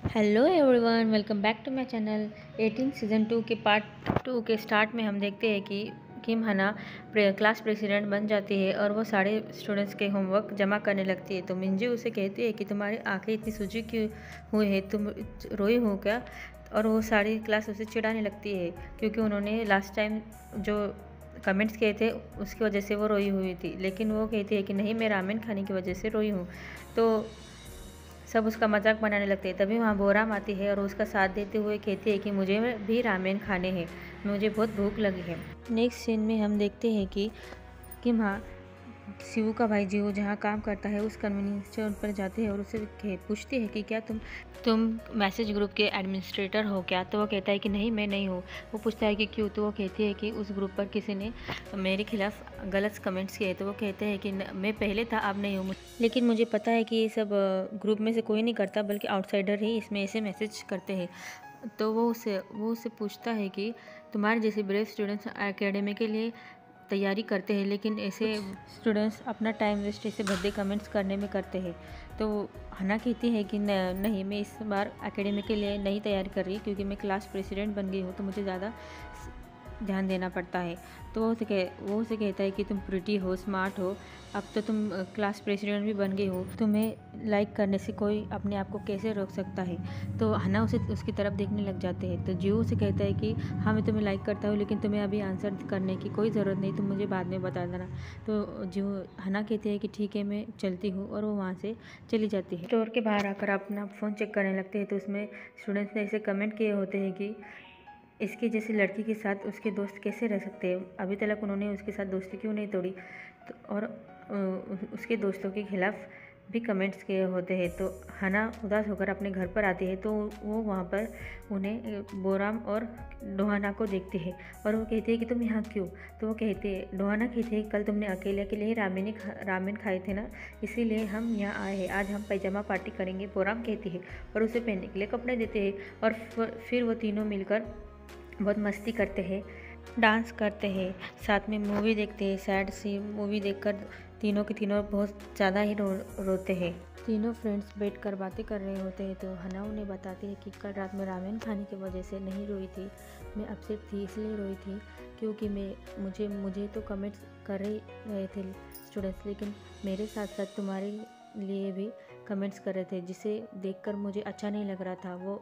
Hello everyone, welcome back to my channel. 18 season 2 के part 2 के start में हम देखते हैं कि किम हना क्लास प्रेसिडेंट बन जाती है और वो सारे स्टूडेंट्स के होमवर्क जमा करने लगती है। तो मिंजू उसे कहती है कि तुम्हारी आंखें इतनी सूजी क्यों हुई है, तुम रोई हो क्या? और वो सारी क्लास उसे चिढ़ाने लगती है क्योंकि उन्होंने लास्ट टाइम जो कमेंट्स किए थे उसकी वजह से वो रोई हुई थी। लेकिन वो कहती है कि नहीं, मैं रामेन खाने की वजह से रोई हूँ। तो सब उसका मजाक बनाने लगते हैं। तभी वहाँ बोराम आती है और उसका साथ देते हुए कहती है कि मुझे भी रामेन खाने हैं, मुझे बहुत भूख लगी है। नेक्स्ट सीन में हम देखते हैं कि किम हाँ शिवू का भाई जीवू जहाँ काम करता है उस कन्वीनियंस स्टोर पर जाते हैं और उससे पूछती है कि क्या तुम मैसेज ग्रुप के एडमिनिस्ट्रेटर हो क्या? तो वो कहता है कि नहीं, मैं नहीं हूँ। वो पूछता है कि क्यों? तो वो कहती है कि उस ग्रुप पर किसी ने मेरे खिलाफ गलत कमेंट्स किए। तो वो कहते हैं कि मैं पहले था, अब नहीं हूँ, लेकिन मुझे पता है कि ये सब ग्रुप में से कोई नहीं करता, बल्कि आउटसाइडर ही इसमें ऐसे मैसेज करते हैं। तो वो उससे पूछता है कि तुम्हारे जैसे ब्रेव स्टूडेंट्स एकेडमी के लिए तैयारी करते हैं, लेकिन ऐसे स्टूडेंट्स अपना टाइम वेस्ट ऐसे भद्दे कमेंट्स करने में करते हैं। तो हना कहती है कि नहीं, मैं इस बार एकेडमी के लिए नहीं तैयारी कर रही क्योंकि मैं क्लास प्रेसिडेंट बन गई हूँ, तो मुझे ज़्यादा ध्यान देना पड़ता है। तो वो उसे कहता है कि तुम प्रिटी हो, स्मार्ट हो, अब तो तुम क्लास प्रेसिडेंट भी बन गई हो, तुम्हें लाइक करने से कोई अपने आप को कैसे रोक सकता है? तो हना उसकी तरफ देखने लग जाते हैं। तो जीव उसे कहता है कि हाँ, मैं तुम्हें लाइक करता हूँ, लेकिन तुम्हें अभी आंसर करने की कोई ज़रूरत नहीं, तुम मुझे बाद में बता देना। तो जीव हना कहते हैं कि ठीक है, मैं चलती हूँ, और वो वहाँ से चली जाती है। स्टोर के बाहर आकर अपना फ़ोन चेक करने लगते हैं तो उसमें स्टूडेंट्स ने ऐसे कमेंट किए होते हैं कि इसकी जैसी लड़की के साथ उसके दोस्त कैसे रह सकते हैं, अभी तक उन्होंने उसके साथ दोस्ती क्यों नहीं तोड़ी? तो और उसके दोस्तों के खिलाफ भी कमेंट्स किए होते हैं। तो हना उदास होकर अपने घर पर आती है तो वो वहाँ पर उन्हें बोराम और डोहाना को देखती है और वो कहती है कि तुम यहाँ क्यों? तो वो डोहाना कहती है कल तुमने अकेले अकेले ही रामेन खाए थे ना, इसीलिए हम यहाँ आए हैं, आज हम पैजामा पार्टी करेंगे, बोराम कहती है और उसे पहनने के लिए कपड़े देते हैं। और फिर वो तीनों मिलकर बहुत मस्ती करते हैं, डांस करते हैं, साथ में मूवी देखते हैं। सैड सी मूवी देखकर तीनों के तीनों बहुत ज़्यादा ही रोते हैं। तीनों फ्रेंड्स बैठकर बातें कर रहे होते हैं तो हना उन्हें बताती है कि कल रात में रामेन खाने की वजह से नहीं रोई थी, मैं अपसेट थी इसलिए रोई थी क्योंकि मुझे तो कमेंट्स कर रहे थे स्टूडेंट्स, लेकिन मेरे साथ साथ तुम्हारे लिए भी कमेंट्स कर रहे थे, जिसे देखकर मुझे अच्छा नहीं लग रहा था वो,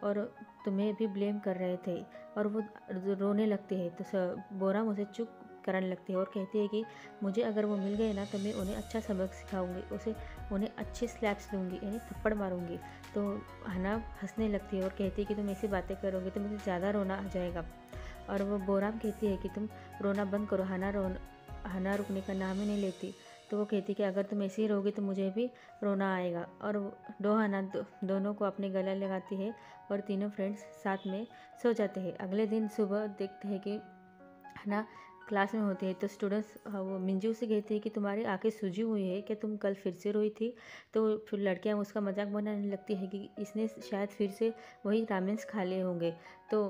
और तुम्हें भी ब्लेम कर रहे थे। और वो रोने लगती है। तो बोराम उसे चुप कराने लगती है और कहती है कि मुझे अगर वो मिल गए ना तो मैं उन्हें अच्छा सबक सिखाऊंगी, उन्हें अच्छे स्लैप्स दूंगी, यानी थप्पड़ मारूंगी। तो हना हंसने लगती है और कहती है कि तुम ऐसी बातें करोगे तो मुझे ज़्यादा रोना आ जाएगा। और वो बोराम कहती है कि तुम रोना बंद करो। हना रुकने का नाम ही नहीं लेती। तो वो कहती कि अगर तुम ऐसे ही रहोगे तो मुझे भी रोना आएगा। और हना दोनों को अपने गले लगाती है और तीनों फ्रेंड्स साथ में सो जाते हैं। अगले दिन सुबह देखते हैं कि हना क्लास में होती है तो स्टूडेंट्स वो मिंजू से कहते हैं कि तुम्हारी आंखें सूजी हुई है क्या, तुम कल फिर से रोई थी? तो फिर लड़कियां उसका मजाक बनाने लगती है कि इसने शायद फिर से वही रामेन्स खा लिए होंगे। तो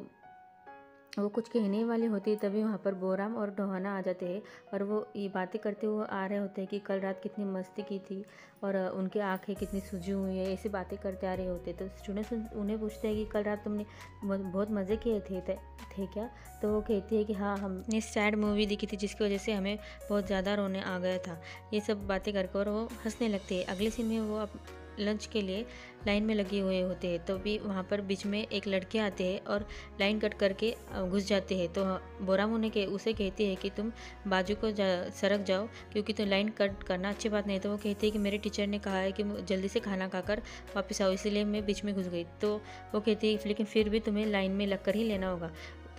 वो कुछ कहने वाली होती है तभी वहाँ पर बोराम और डोहाना आ जाते हैं और वो ये बातें करते हुए आ रहे होते हैं कि कल रात कितनी मस्ती की थी और उनकी आंखें कितनी सूजी हुई है, ऐसी बातें करते आ रहे होते। तो स्टूडेंट्स उन्हें पूछते हैं कि कल रात तुमने बहुत मज़े किए थे क्या? तो वो कहती है कि हाँ, हमने सैड मूवी देखी थी जिसकी वजह से हमें बहुत ज़्यादा रोने आ गया था। ये सब बातें करके और वो हंसने लगते हैं। अगले सीन में वो लंच के लिए लाइन में लगे हुए होते हैं तो भी वहाँ पर बीच में एक लड़के आते हैं और लाइन कट करके घुस जाते हैं। तो बोराम उसे कहती है कि तुम बाजू को सरक जाओ क्योंकि तो लाइन कट करना अच्छी बात नहीं। तो वो कहती है कि मेरे टीचर ने कहा है कि जल्दी से खाना खाकर वापस आओ, इसीलिए मैं बीच में घुस गई। तो वो कहती है लेकिन फिर भी तुम्हें लाइन में लग कर ही लेना होगा।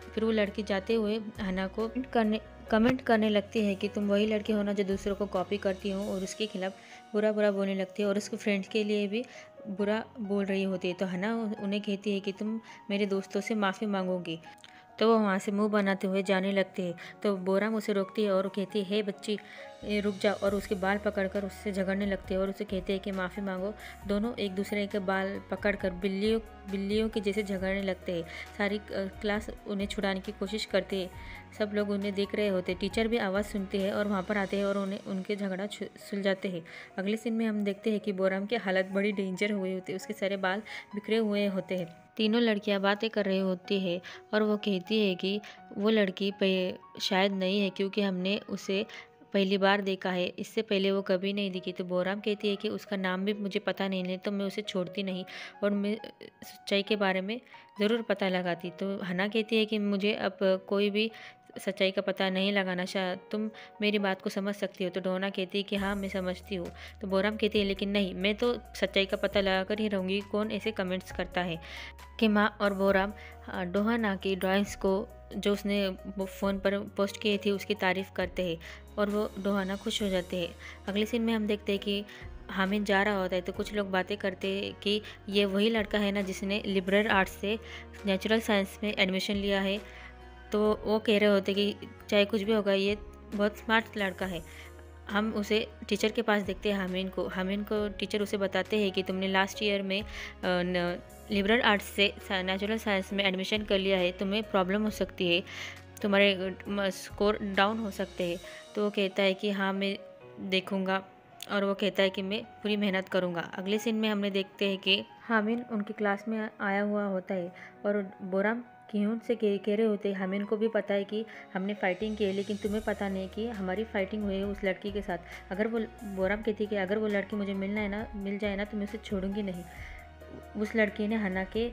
फिर वो लड़की जाते हुए हना को कमेंट करने लगती है कि तुम वही लड़की हो ना जो दूसरों को कॉपी करती हो, और उसके खिलाफ बुरा बोलने लगती है और उसके फ्रेंड्स के लिए भी बुरा बोल रही होती है। तो हना उन्हें कहती है कि तुम मेरे दोस्तों से माफ़ी मांगोगी। तो वो वहाँ से मुंह बनाते हुए जाने लगती है। तो बोराम उसे रोकती है और कहती है, हे बच्ची, रुक जाओ और उसके बाल पकड़कर उससे झगड़ने लगते हैं और उसे कहते हैं कि माफ़ी मांगो। दोनों एक दूसरे के बाल पकड़कर बिल्लियों के जैसे झगड़ने लगते हैं। सारी क्लास उन्हें छुड़ाने की कोशिश करती है। सब लोग उन्हें देख रहे होते। टीचर भी आवाज़ सुनते हैं और वहाँ पर आते हैं और उन्हें उनके झगड़ा सुलझाते हैं। अगले सीन में हम देखते हैं कि बोराम की हालत बड़ी डेंजर हुई होती है। उसके सारे बाल बिखरे हुए होते हैं। तीनों लड़कियां बातें कर रही होती है और वो कहती है कि वो लड़की शायद नहीं है क्योंकि हमने उसे पहली बार देखा है, इससे पहले वो कभी नहीं दिखी। तो बोराम कहती है कि उसका नाम भी मुझे पता नहीं तो मैं उसे छोड़ती नहीं और मैं सच्चाई के बारे में ज़रूर पता लगाती। तो हना कहती है कि मुझे अब कोई भी सच्चाई का पता नहीं लगाना, शायद तुम मेरी बात को समझ सकती हो। तो डोना कहती है कि हाँ मैं समझती हूँ। तो बोराम कहती है लेकिन नहीं, मैं तो सच्चाई का पता लगा कर ही रहूँगी, कौन ऐसे कमेंट्स करता है। कि माँ और बोराम डोहाना की ड्राइंग्स को जो उसने फ़ोन पर पोस्ट किए थे उसकी तारीफ़ करते हैं और वो डोहाना खुश हो जाते हैं। अगले सीन में हम देखते हैं कि हामिद जा रहा होता है तो कुछ लोग बातें करते हैं कि ये वही लड़का है ना जिसने लिबरल आर्ट्स से नेचुरल साइंस में एडमिशन लिया है। तो वो कह रहे होते कि चाहे कुछ भी होगा ये बहुत स्मार्ट लड़का है। हम उसे टीचर के पास देखते हैं हामिद को टीचर उसे बताते हैं कि तुमने लास्ट ईयर में लिबरल आर्ट्स से नेचुरल साइंस में एडमिशन कर लिया है, तुम्हें प्रॉब्लम हो सकती है, तुम्हारे स्कोर डाउन हो सकते हैं। तो वो कहता है कि हाँ मैं देखूँगा और वो कहता है कि मैं पूरी मेहनत करूँगा। अगले सीन में हमने देखते हैं कि हामिद उनकी क्लास में आया हुआ होता है और बोराम किहुन से कह रहे होते हैं हामिद को भी पता है कि हमने फ़ाइटिंग की है लेकिन तुम्हें पता नहीं कि हमारी फ़ाइटिंग हुई है उस लड़की के साथ। अगर वो बोराम कहती है कि अगर वो लड़की मुझे मिल जाए ना तो मैं उसे छोड़ूंगी नहीं। उस लड़की ने हना के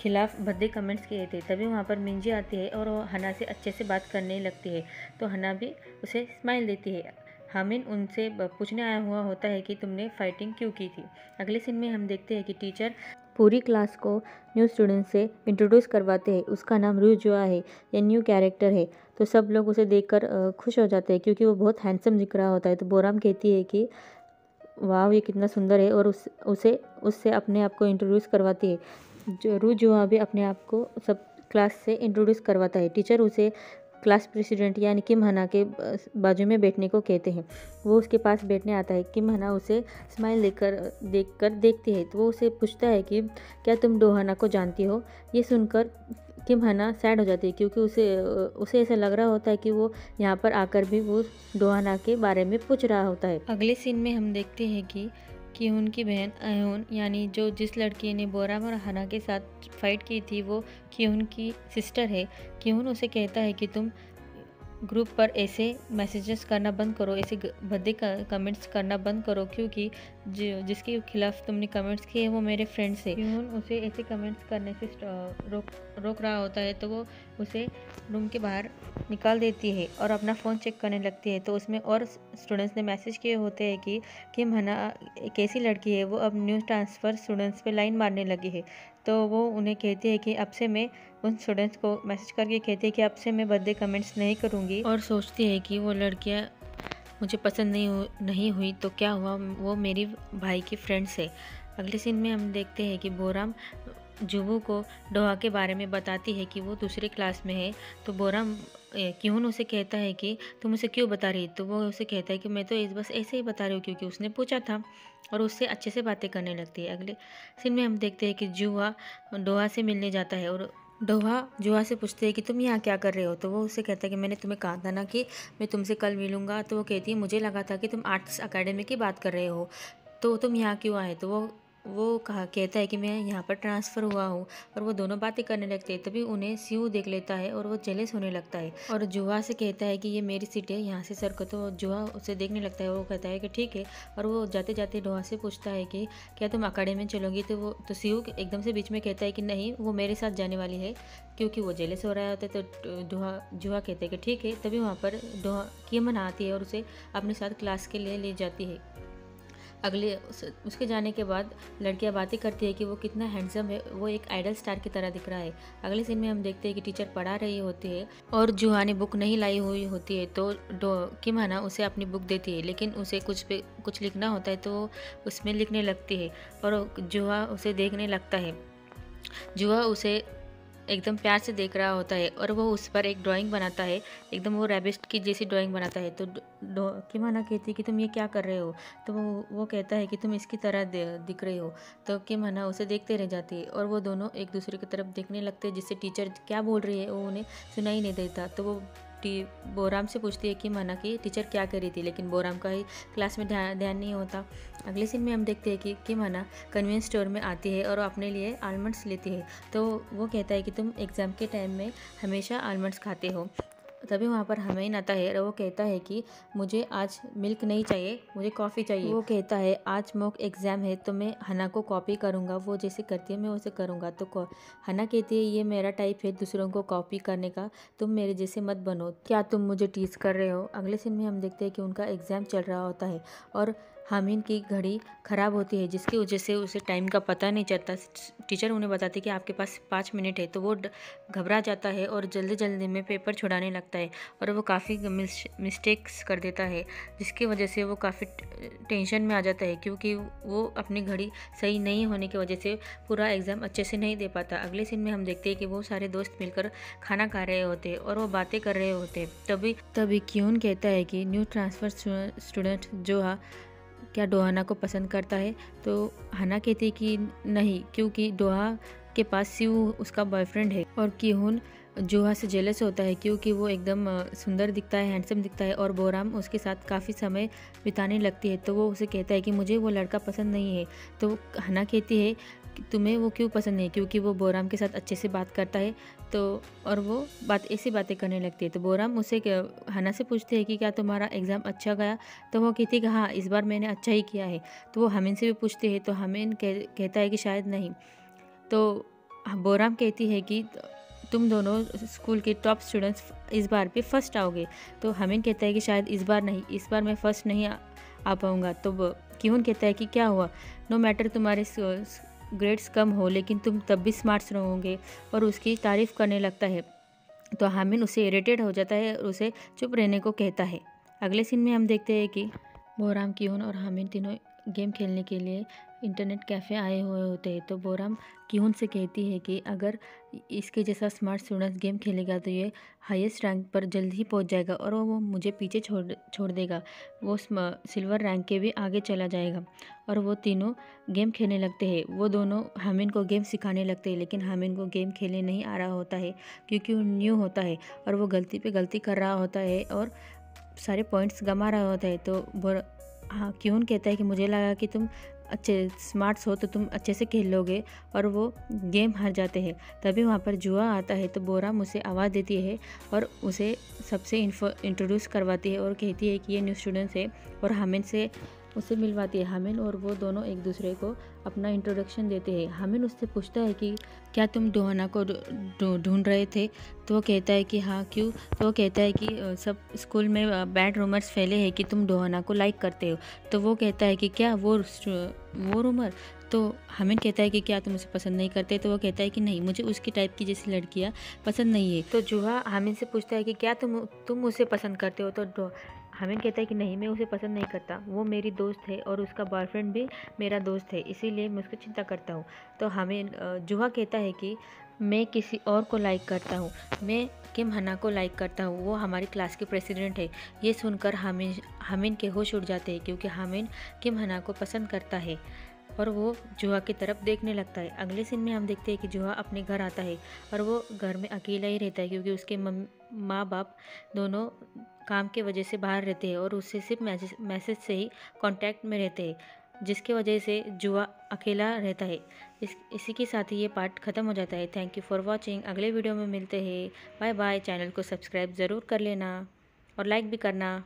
खिलाफ भद्दे कमेंट्स किए थे। तभी वहाँ पर मिंजी आती है और वो हना से अच्छे से बात करने लगती है तो हना भी उसे स्माइल देती है। हामिद उनसे पूछने आया हुआ होता है कि तुमने फ़ाइटिंग क्यों की थी। अगले सीन में हम देखते हैं कि टीचर पूरी क्लास को न्यू स्टूडेंट से इंट्रोड्यूस करवाते हैं। उसका नाम रूजुआ है, ये न्यू कैरेक्टर है। तो सब लोग उसे देखकर खुश हो जाते हैं क्योंकि वो बहुत हैंडसम दिख रहा होता है। तो बोराम कहती है कि वाह ये कितना सुंदर है और उससे अपने आप को इंट्रोड्यूस करवाती है। जो रूजुआ भी अपने आप को सब क्लास से इंट्रोड्यूस करवाता है। टीचर उसे क्लास प्रेसिडेंट यानी किम हना के बाजू में बैठने को कहते हैं। वो उसके पास बैठने आता है। किम हना उसे स्माइल देखती है तो वो उसे पूछता है कि क्या तुम डोहाना को जानती हो। ये सुनकर किम हना सैड हो जाती है क्योंकि उसे ऐसा लग रहा होता है कि वो यहाँ पर आकर भी वो डोहाना के बारे में पूछ रहा होता है। अगले सीन में हम देखते हैं कि किहुन की बहन अहुन यानी जिस लड़की ने बोराम और हना के साथ फाइट की थी वो किहुन की सिस्टर है। किहुन उसे कहता है कि तुम ग्रुप पर ऐसे मैसेजेस करना बंद करो, ऐसे भद्दे कमेंट्स करना बंद करो क्योंकि जिसके खिलाफ तुमने कमेंट्स किए वो मेरे फ्रेंड्स है। किहुन उसे ऐसे कमेंट्स करने से रोक रहा होता है तो वो उसे रूम के बाहर निकाल देती है और अपना फ़ोन चेक करने लगती है। तो उसमें और स्टूडेंट्स ने मैसेज किए होते हैं कि किम हना एक ऐसी लड़की है वो अब न्यू ट्रांसफ़र स्टूडेंट्स पे लाइन मारने लगी है। तो वो उन्हें कहती है कि अब से मैं उन स्टूडेंट्स को मैसेज करके कहती है कि अब से मैं भद्दे कमेंट्स नहीं करूँगी और सोचती है कि वो लड़कियाँ मुझे पसंद नहीं हुई तो क्या हुआ, वो मेरी भाई की फ्रेंड्स है। अगले सीन में हम देखते हैं कि बोराम जुबू को डोहा के बारे में बताती है कि वो दूसरे क्लास में है। तो बोराम किहुन उसे कहता है कि तुम उसे क्यों बता रही। तो वो उसे कहता है कि मैं तो बस ऐसे ही बता रही हूँ क्योंकि उसने पूछा था और उससे अच्छे से बातें करने लगती है। अगले सीन में हम देखते हैं कि जुआ डोहा से मिलने जाता है और डोहा जुआ से पूछते हैं कि तुम यहाँ क्या कर रहे हो। तो वो उसे कहता है कि मैंने तुम्हें कहा था ना कि मैं तुमसे कल मिलूँगा। तो वो कहती है मुझे लगा था कि तुम आर्ट्स अकेडमी की बात कर रहे हो तो तुम यहाँ क्यों आए। तो वो कहता है कि मैं यहाँ पर ट्रांसफ़र हुआ हूँ और वो दोनों बातें करने लगते हैं। तभी उन्हें सीयू देख लेता है और वो जेलस होने लगता है और जुआ से कहता है कि ये मेरी सीट है, यहाँ से सर को। तो जुआ उसे देखने लगता है और वो कहता है कि ठीक है और वो जाते जाते डोहा से पूछता है कि क्या तुम अकेडमी में चलोगी। तो सीयू एकदम से बीच में कहता है कि नहीं, वो मेरे साथ जाने वाली है क्योंकि वो जेलस हो रहा होता है। तो जुआ कहते हैं कि ठीक है। तभी वहाँ पर किम आती है और उसे अपने साथ क्लास के लिए ले जाती है। उसके जाने के बाद लड़कियां बातें करती है कि वो कितना हैंडसम है, वो एक आइडल स्टार की तरह दिख रहा है। अगले सीन में हम देखते हैं कि टीचर पढ़ा रही होती है और जुहा ने बुक नहीं लाई हुई होती है। तो किम हना उसे अपनी बुक देती है लेकिन उसे कुछ लिखना होता है तो उसमें लिखने लगती है और जुहा उसे देखने लगता है। जुहा उसे एकदम प्यार से देख रहा होता है और वो उस पर एक ड्राइंग बनाता है, एकदम वो रैबिट की जैसी ड्राइंग बनाता है। तो किम हना कहती है कि तुम ये क्या कर रहे हो? तो वो कहता है कि तुम इसकी तरह दिख रहे हो। तो किम हना उसे देखते रह जाती है और वो दोनों एक दूसरे की तरफ देखने लगते हैं, जिससे टीचर क्या बोल रही है वो उन्हें सुनाई नहीं देता। तो वो बोराम से पूछती है कि मना की टीचर क्या कर रही थी, लेकिन बोराम का ही क्लास में ध्यान नहीं होता। अगले सीन में हम देखते हैं कि मना कन्वीनियंस स्टोर में आती है और अपने लिए आलमंड्स लेती है। तो वो कहता है कि तुम एग्ज़ाम के टाइम में हमेशा आलमंड्स खाते हो। तभी वहाँ पर हमें आता है और वो कहता है कि मुझे आज मिल्क नहीं चाहिए, मुझे कॉफ़ी चाहिए। वो कहता है आज मॉक एग्ज़ाम है तो मैं हना को कॉपी करूँगा, वो जैसे करती है मैं वैसे करूँगा। तो हना कहती है ये मेरा टाइप है दूसरों को कॉपी करने का, तुम मेरे जैसे मत बनो, क्या तुम मुझे टीज़ कर रहे हो? अगले सीन में हम देखते हैं कि उनका एग्ज़ाम चल रहा होता है और हामिन की घड़ी ख़राब होती है, जिसकी वजह से उसे टाइम का पता नहीं चलता। टीचर उन्हें बताती है कि आपके पास 5 मिनट है। तो वो घबरा जाता है और जल्दी जल्दी में पेपर छुड़ाने लगता है और वो काफ़ी मिस्टेक्स कर देता है, जिसकी वजह से वो काफ़ी टेंशन में आ जाता है, क्योंकि वो अपनी घड़ी सही नहीं होने की वजह से पूरा एग्ज़ाम अच्छे से नहीं दे पाता। अगले सीन में हम देखते हैं कि वो सारे दोस्त मिलकर खाना खा रहे होते हैं और वो बातें कर रहे होते हैं। तभी क्यून कहता है कि न्यू ट्रांसफ़र स्टूडेंट जोहा क्या डोहाना को पसंद करता है? तो हना कहती है कि नहीं, क्योंकि डोहा के पास सिउ उसका बॉयफ्रेंड है। और किहुन जोहा से जेलस होता है क्योंकि वो एकदम सुंदर दिखता है, हैंडसम दिखता है और बोराम उसके साथ काफ़ी समय बिताने लगती है। तो वो उसे कहता है कि मुझे वो लड़का पसंद नहीं है। तो हना कहती है कि तुम्हें वो क्यों पसंद नहीं? क्योंकि वो बोराम के साथ अच्छे से बात करता है। तो और वो ऐसी बातें करने लगती है। तो बोराम उसे हना से पूछते हैं कि क्या तुम्हारा एग्ज़ाम अच्छा गया? तो वो कहती है कि हाँ, इस बार मैंने अच्छा ही किया है। तो वो हमीन से भी पूछते हैं, तो हमीन कहता है कि शायद नहीं। तो बोराम कहती है कि तुम दोनों स्कूल के टॉप स्टूडेंट्स इस बार भी फर्स्ट आओगे। तो हमीन कहता है कि शायद इस बार नहीं, इस बार मैं फ़र्स्ट नहीं आ पाऊँगा। तो किहुन कहता है कि क्या हुआ, नो मैटर तुम्हारे ग्रेड्स कम हो लेकिन तुम तब भी स्मार्ट्स रहोगे, और उसकी तारीफ़ करने लगता है। तो हामिन उसे इरिटेट हो जाता है और उसे चुप रहने को कहता है। अगले सीन में हम देखते हैं कि बोराम, किहुन और हामिन तीनों गेम खेलने के लिए इंटरनेट कैफ़े आए हुए होते हैं। तो बोराम किहुन से कहती है कि अगर इसके जैसा स्मार्ट स्टूडेंट गेम खेलेगा तो ये हाईएस्ट रैंक पर जल्द ही पहुंच जाएगा और वो मुझे पीछे छोड़ देगा, वो सिल्वर रैंक के भी आगे चला जाएगा। और वो तीनों गेम खेलने लगते हैं। वो दोनों हामिन को गेम सिखाने लगते हैं, लेकिन हामिन को गेम खेलने नहीं आ रहा होता है क्योंकि वो न्यू होता है और वो गलती पे गलती कर रहा होता है और सारे पॉइंट्स गंवा रहा होता है। तो हाँ, किहुन कहता है कि मुझे लगा कि तुम अच्छे स्मार्ट्स हो तो तुम अच्छे से खेल लोगे, और वो गेम हार जाते हैं। तभी वहाँ पर जुआ आता है। तो बोराम उसे आवाज़ देती है और उसे सबसे इंट्रोड्यूस करवाती है और कहती है कि ये न्यू स्टूडेंट्स है, और हामिन से उसे मिलवाती है। हामिन और वो दोनों एक दूसरे को अपना इंट्रोडक्शन देते हैं। हामिन उससे पूछता है कि क्या तुम डोहाना को ढूंढ रहे थे? तो वो कहता है कि हाँ, क्यों? तो वो कहता है कि सब स्कूल में बैड रूमर्स फैले हैं कि तुम डोहाना को लाइक करते हो। तो वो कहता है कि क्या वो रूमर? तो हामिन कहता है कि क्या तुम उसे पसंद नहीं करते? तो वो कहता है कि नहीं, मुझे उसकी टाइप की जैसी लड़कियाँ पसंद नहीं है। तो जुहा हामिन से पूछता है कि क्या तुम उसे पसंद करते हो? तो हामिन कहता है कि नहीं, मैं उसे पसंद नहीं करता, वो मेरी दोस्त है और उसका बॉयफ्रेंड भी मेरा दोस्त है, इसीलिए मैं उसकी चिंता करता हूँ। तो हामिन जुहा कहता है कि मैं किसी और को लाइक करता हूँ, मैं किम हना को लाइक करता हूँ, वो हमारी क्लास की प्रेसिडेंट है। ये सुनकर हामिन के होश उड़ जाते हैं, क्योंकि हामिन किम हना को पसंद करता है और वो जुहा की तरफ देखने लगता है। अगले सीन में हम देखते हैं कि जुहा अपने घर आता है और वो घर में अकेला ही रहता है, क्योंकि उसके माँ बाप दोनों काम के वजह से बाहर रहते हैं और उससे सिर्फ मैसेज से ही कांटेक्ट में रहते हैं, जिसके वजह से जुआ अकेला रहता है। इसी के साथ ही ये पार्ट ख़त्म हो जाता है। Thank you for watching. अगले वीडियो में मिलते हैं। Bye bye. चैनल को सब्सक्राइब ज़रूर कर लेना और लाइक भी करना।